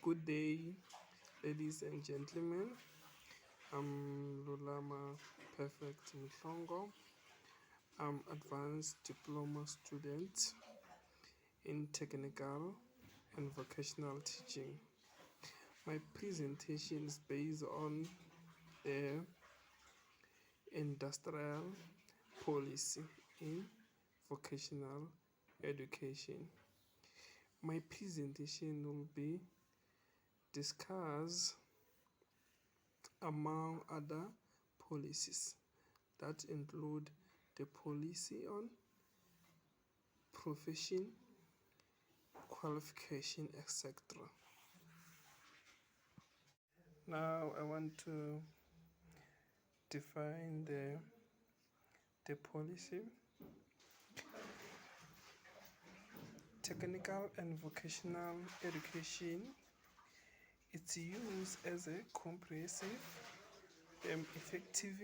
Good day, ladies and gentlemen. I'm Lulama Perfect Mhlongo. I'm advanced diploma student in technical and vocational teaching. My presentation is based on the industrial policy in vocational education. My presentation will be discuss among other policies that include the policy on profession, qualification, etc. Now I want to define the policy. Technical and vocational education, it's used as a comprehensive and effective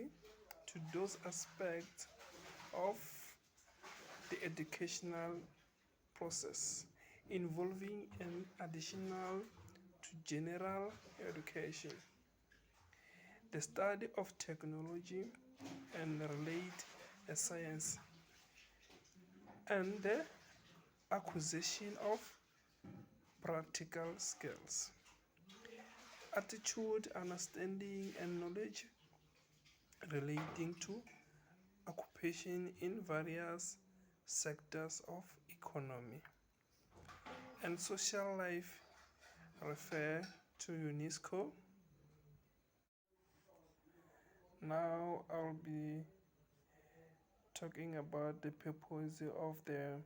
to those aspects of the educational process involving an additional to general education, the study of technology and related science, and the acquisition of practical skills, attitude, understanding, and knowledge relating to occupation in various sectors of economy and social life refer to UNESCO. Now I'll be talking about the purpose of the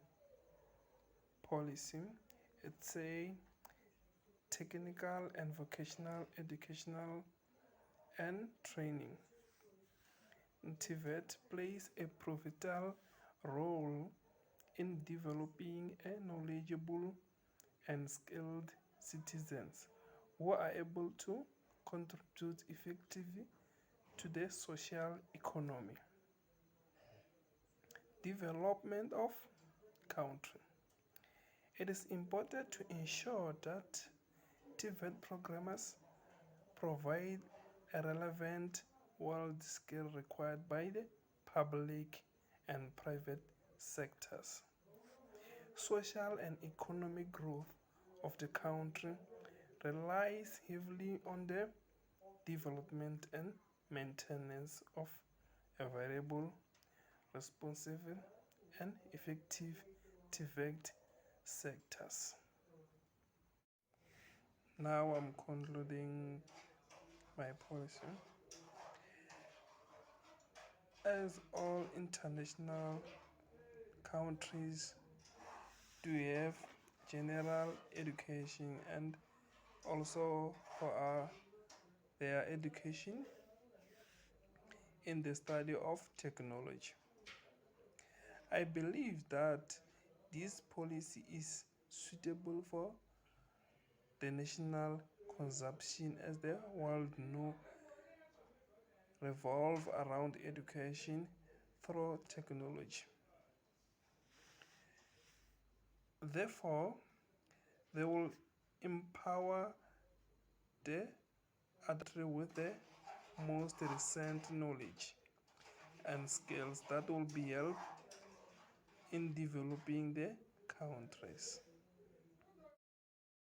policy. It's a technical and vocational educational and training. TVET plays a pivotal role in developing a knowledgeable and skilled citizens who are able to contribute effectively to the social economy development of country. It is important to ensure that TVET programmers provide a relevant world skill required by the public and private sectors. Social and economic growth of the country relies heavily on the development and maintenance of available, responsive, and effective TVET sectors. Now I'm concluding my policy. As all international countries do have general education and also for their education in the study of technology. I believe that this policy is suitable for the national consumption as the world now revolve around education through technology. Therefore, they will empower the adult with the most recent knowledge and skills that will be help in developing the countries.